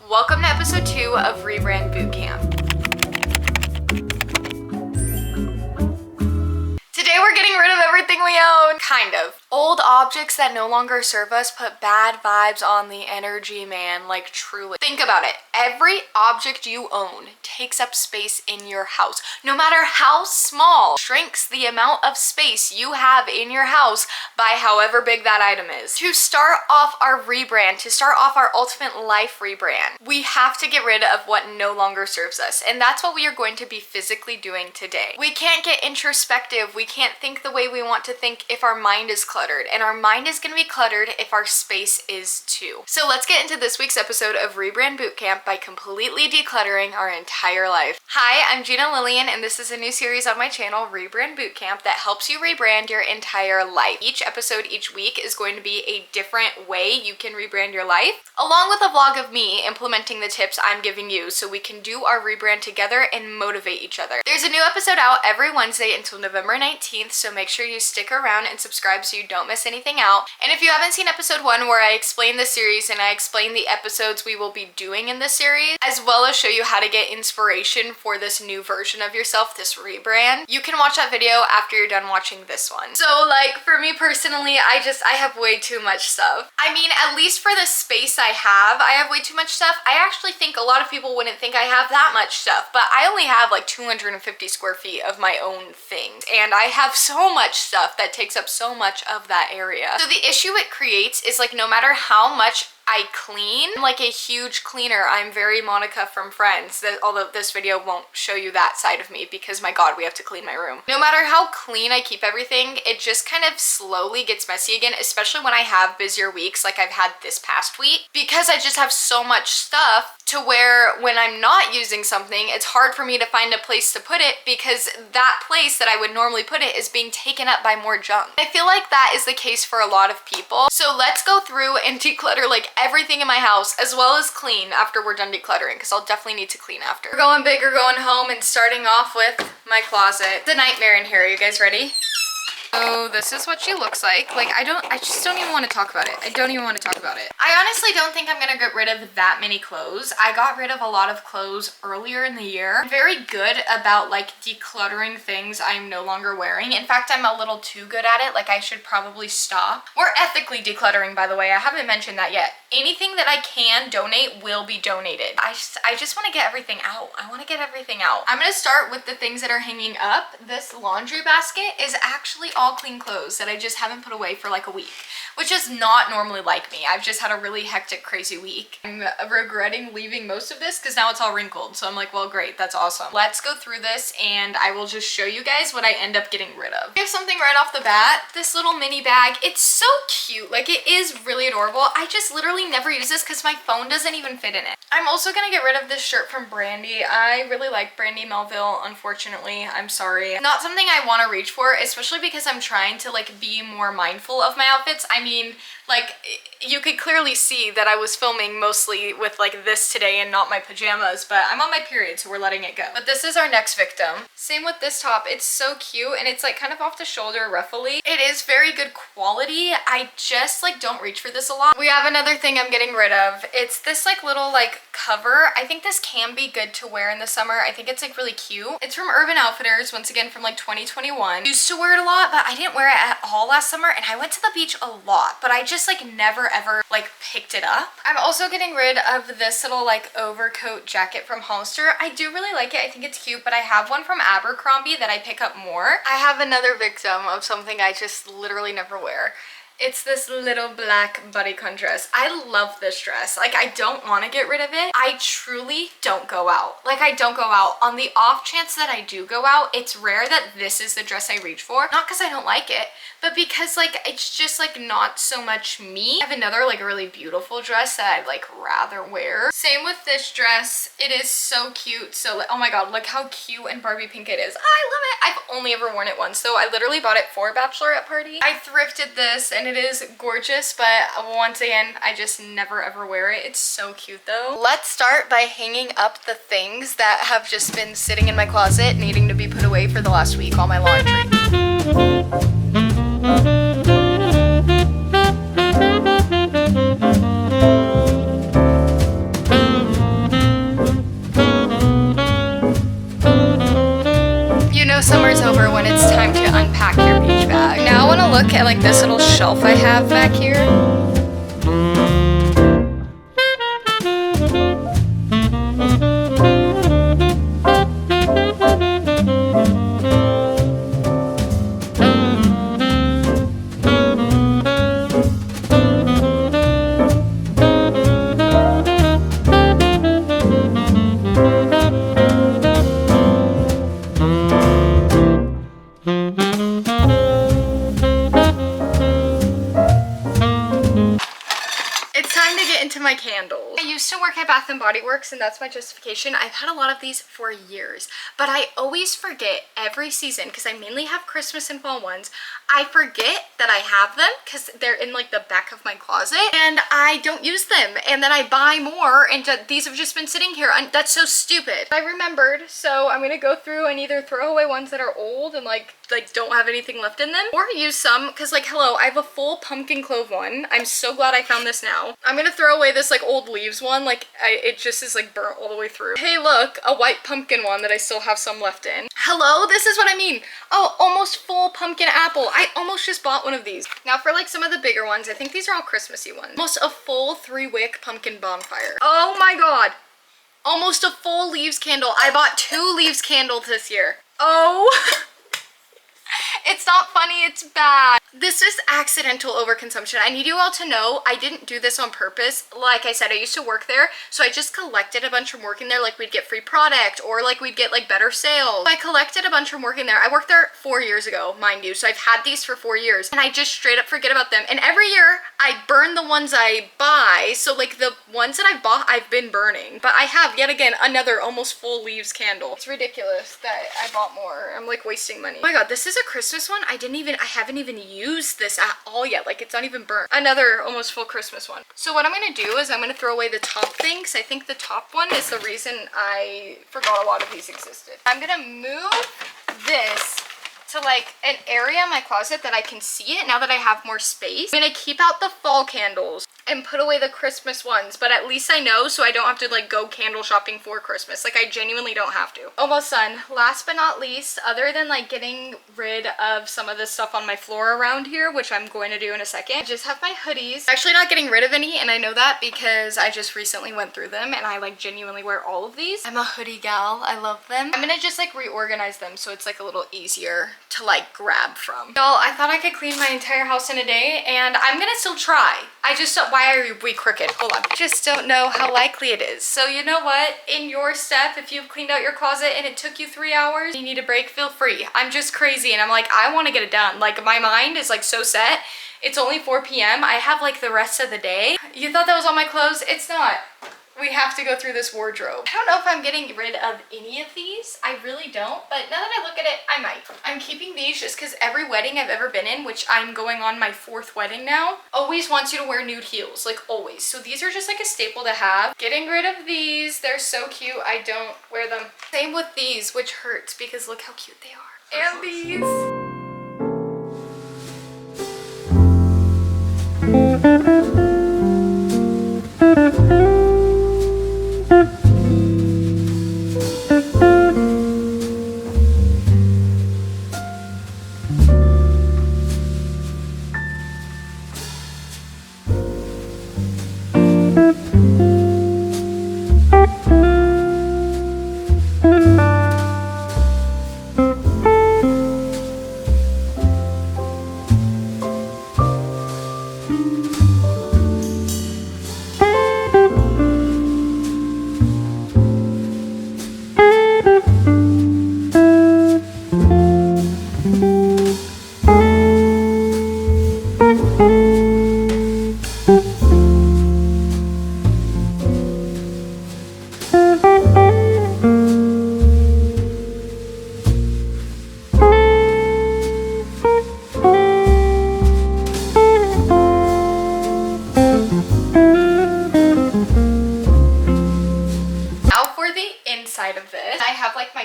Welcome to episode 2 of Rebrand Bootcamp. Today we're getting rid of everything we own. Kind of. Old objects that no longer serve us put bad vibes on the energy, man. Like, truly. Think about it. Every object you own takes up space in your house. No matter how small, shrinks the amount of space you have in your house by however big that item is. To start off our rebrand, to start off our ultimate life rebrand, we have to get rid of what no longer serves us. And that's what we are going to be physically doing today. We can't get introspective. We can't think the way we want to think if our mind is cluttered, and our mind is going to be cluttered if our space is too. So let's get into this week's episode of Rebrand Bootcamp by completely decluttering our entire life. Hi, I'm geenalillian, and this is a new series on my channel, Rebrand Bootcamp, that helps you rebrand your entire life. Each episode each week is going to be a different way you can rebrand your life, along with a vlog of me implementing the tips I'm giving you so we can do our rebrand together and motivate each other. There's a new episode out every Wednesday until November 19th, so make sure you stick around and subscribe so you don't miss anything out. And if you haven't seen episode 1 where I explain the series and I explain the episodes we will be doing in this series, as well as show you how to get inspiration for this new version of yourself, this rebrand, you can watch that video after you're done watching this one. So like for me personally, I have way too much stuff. I mean, at least for the space I have way too much stuff. I actually think a lot of people wouldn't think I have that much stuff, but I only have like 250 square feet of my own things, and I have so much stuff that takes up so much of that area. So the issue it creates is like no matter how much I clean, like a huge cleaner. I'm very Monica from Friends, although this video won't show you that side of me because my god, we have to clean my room. No matter how clean I keep everything, it just kind of slowly gets messy again, especially when I have busier weeks like I've had this past week, because I just have so much stuff to where when I'm not using something, it's hard for me to find a place to put it because that place that I would normally put it is being taken up by more junk. I feel like that is the case for a lot of people. So let's go through and declutter like everything in my house as well as clean after we're done decluttering, because I'll definitely need to clean after. We're going big or going home, and starting off with my closet. The nightmare in here. Are you guys ready? So this is what she looks like. Like I just don't even want to talk about it. I don't even want to talk about it. I honestly don't think I'm gonna get rid of that many clothes. I got rid of a lot of clothes earlier in the year. I'm very good about like decluttering things I'm no longer wearing. In fact, I'm a little too good at it. Like I should probably stop. We're ethically decluttering, by the way. I haven't mentioned that yet. Anything that I can donate will be donated. I just want to get everything out. I want to get everything out. I'm gonna start with the things that are hanging up. This laundry basket is actually all clean clothes that I just haven't put away for like a week, which is not normally like me. I've just had a really hectic, crazy week. I'm regretting leaving most of this because now it's all wrinkled. So I'm like, well, great, that's awesome. Let's go through this and I will just show you guys what I end up getting rid of. I have something right off the bat. This little mini bag. It's so cute. Like, it is really adorable. I just literally never use this because my phone doesn't even fit in it. I'm also gonna get rid of this shirt from Brandy. I really like Brandy Melville, unfortunately. I'm sorry. Not something I want to reach for, especially because I'm trying to like be more mindful of my outfits. I mean, like, you could clearly see that I was filming mostly with like this today and not my pajamas, but I'm on my period, so we're letting it go. But this is our next victim. Same with this top. It's so cute, and it's like kind of off the shoulder ruffly. It is very good quality. I just like don't reach for this a lot. We have another thing I'm getting rid of. It's this like little like cover. I think this can be good to wear in the summer. I think it's like really cute. It's from Urban Outfitters, once again from like 2021. Used to wear it a lot, but I didn't wear it at all last summer, and I went to the beach a lot, but I just like never ever like picked it up. I'm also getting rid of this little like overcoat jacket from Hollister. I do really like it. I think it's cute, but I have one from Abercrombie that I pick up more. I have another victim of something I just literally never wear. It's this little black bodycon dress. I love this dress. Like, I don't want to get rid of it. I truly don't go out. Like, I don't go out. On the off chance that I do go out, it's rare that this is the dress I reach for. Not because I don't like it, but because like it's just like not so much me. I have another like really beautiful dress that I'd like rather wear. Same with this dress. It is so cute. So oh my god, look how cute and Barbie pink it is. I love it. I've only ever worn it once, so I literally bought it for a bachelorette party. I thrifted this and it is gorgeous, but once again, I just never ever wear it. It's so cute though. Let's start by hanging up the things that have just been sitting in my closet needing to be put away for the last week, all my laundry. look at like this little shelf I have back here. My candles. I used to work at Bath & Body Works, and that's my justification. I've had a lot of these for years, but I always forget every season, because I mainly have Christmas and fall ones. I forget that I have them because they're in like the back of my closet and I don't use them, and then I buy more and these have just been sitting here. That's so stupid. I remembered, so I'm gonna go through and either throw away ones that are old and like don't have anything left in them, or use some, because like, hello, I have a full pumpkin clove one. I'm so glad I found this now. I'm gonna throw away this like old leaves one, like it just is like burnt all the way through. Hey look, a white pumpkin one that I still have some left in. Hello, this is what I mean. Oh, almost full pumpkin apple. I almost just bought one of these. Now for like some of the bigger ones, I think these are all Christmassy ones. Almost a full 3-wick pumpkin bonfire. Oh my god. Almost a full leaves candle. I bought 2 leaves candles this year. Oh. It's not funny, it's bad. This is accidental overconsumption. I need you all to know I didn't do this on purpose. Like I said, I used to work there, so I just collected a bunch from working there. Like we'd get free product, or like we'd get like better sales. I collected a bunch from working there. I worked there 4 years ago, mind you, so I've had these for 4 years, and I just straight up forget about them. And every year I burn the ones I buy, so like the ones that I've bought I've been burning. But I have yet again another almost full leaves candle. It's ridiculous that I bought more. I'm like wasting money. Oh my god, this is a Christmas one. I haven't even used this at all yet. Like it's not even burnt. Another almost full Christmas one. So what I'm gonna do is I'm gonna throw away the top thing, because I think the top one is the reason I forgot a lot of these existed. I'm gonna move this to like an area in my closet that I can see it now that I have more space. I'm gonna keep out the fall candles and put away the Christmas ones, but at least I know, so I don't have to like go candle shopping for Christmas. Like I genuinely don't have to. Almost done. Last but not least, other than like getting rid of some of the stuff on my floor around here, which I'm going to do in a second, I just have my hoodies. Actually not getting rid of any, and I know that because I just recently went through them and I like genuinely wear all of these. I'm a hoodie gal. I love them. I'm gonna just like reorganize them so it's like a little easier to like grab from. Y'all, I thought I could clean my entire house in a day, and I'm gonna still try. I just don't, why are we crooked? Hold on. Just don't know how likely it is. So you know what? In your step, if you've cleaned out your closet and it took you 3 hours, you need a break, feel free. I'm just crazy and I'm like, I want to get it done. Like my mind is like so set. It's only 4 p.m. I have like the rest of the day. You thought that was all my clothes? It's not. We have to go through this wardrobe. I don't know if I'm getting rid of any of these. I really don't, but now that I look at it, I might. I'm keeping these just because every wedding I've ever been in, which I'm going on my 4th wedding now, always wants you to wear nude heels, like always. So these are just like a staple to have. Getting rid of these. They're so cute. I don't wear them. Same with these, which hurts because look how cute they are. And these.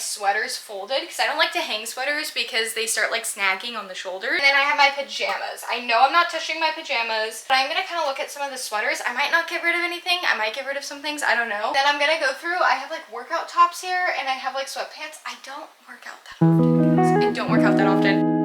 Sweaters folded because I don't like to hang sweaters because they start like snagging on the shoulder. And then I have my pajamas. I know I'm not touching my pajamas, but I'm gonna kind of look at some of the sweaters. I might not get rid of anything. I might get rid of some things. I don't know. Then I'm gonna go through. I have like workout tops here and I have like sweatpants. I don't work out that often. I don't work out that often.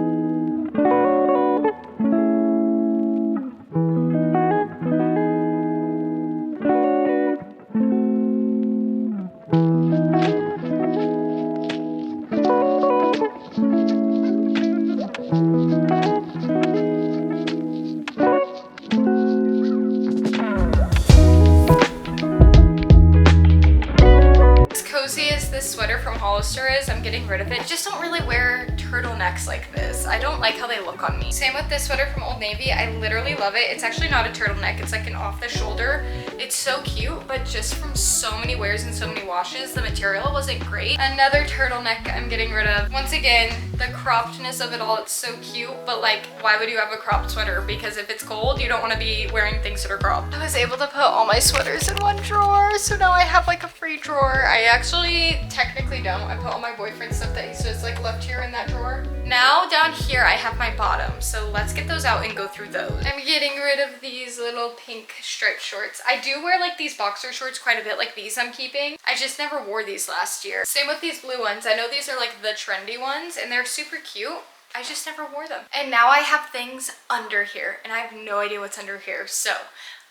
this sweater from Hollister is. I'm getting rid of it. Just don't really wear turtlenecks like this. I don't like how they look on me. Same with this sweater from Old Navy. I literally love it. It's actually not a turtleneck. It's like an off the shoulder. It's so cute, but just from so many wears and so many washes, the material wasn't great. Another turtleneck I'm getting rid of. Once again, the croppedness of it all, it's so cute, but like, why would you have a cropped sweater? Because if it's cold, you don't want to be wearing things that are cropped. I was able to put all my sweaters in one drawer, so now I have like a free drawer. I actually technically don't. I put all my boyfriend's stuff that he's just like left here in that drawer. Now down here I have my bottoms, so let's get those out and go through those. I'm getting rid of these little pink striped shorts. I do wear like these boxer shorts quite a bit, like these I'm keeping. I just never wore these last year. Same with these blue ones. I know these are like the trendy ones and they're super cute. I just never wore them. And now I have things under here and I have no idea what's under here, so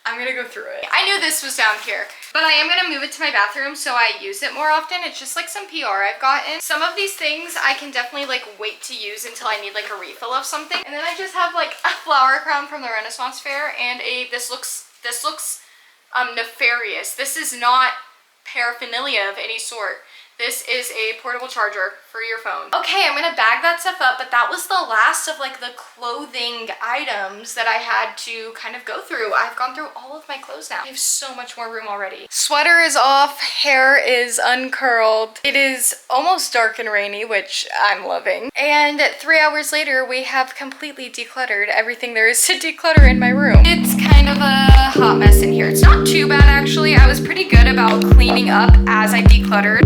I'm gonna go through it. I knew this was down here, but I am gonna move it to my bathroom so I use it more often. It's just like some PR I've gotten. Some of these things I can definitely like wait to use until I need like a refill of something. And then I just have like a flower crown from the Renaissance Fair and this looks nefarious. This is not paraphernalia of any sort. This is a portable charger for your phone. Okay, I'm gonna bag that stuff up, but that was the last of like the clothing items that I had to kind of go through. I've gone through all of my clothes now. I have so much more room already. Sweater is off, hair is uncurled. It is almost dark and rainy, which I'm loving. And 3 hours later, we have completely decluttered everything there is to declutter in my room. It's kind of a hot mess in here. It's not too bad actually. I was pretty good about cleaning up as I decluttered.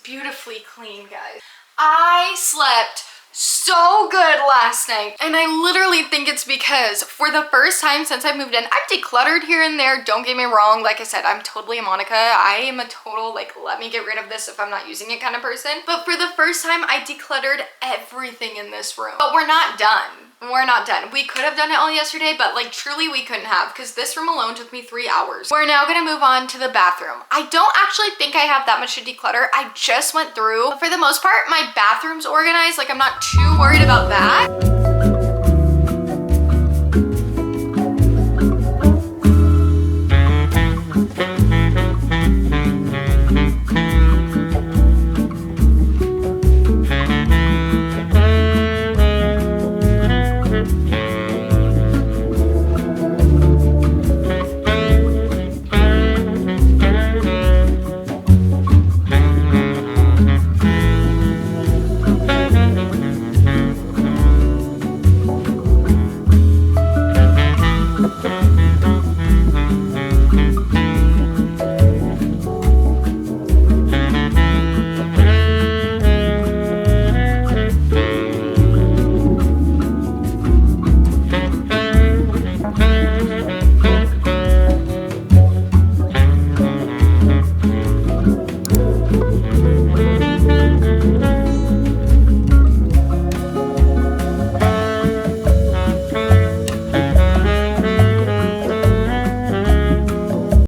Beautifully clean, guys. I slept so good last night and I literally think it's because for the first time since I moved in, I've decluttered here and there, don't get me wrong. Like I said, I'm totally a Monica. I am a total like let me get rid of this if I'm not using it kind of person, but for the first time I decluttered everything in this room. But we're not done. We're not done. We could have done it all yesterday, but like truly we couldn't have because this room alone took me 3 hours. We're now gonna move on to the bathroom. I don't actually think I have that much to declutter. I just went through. But for the most part, my bathroom's organized. Like I'm not too worried about that.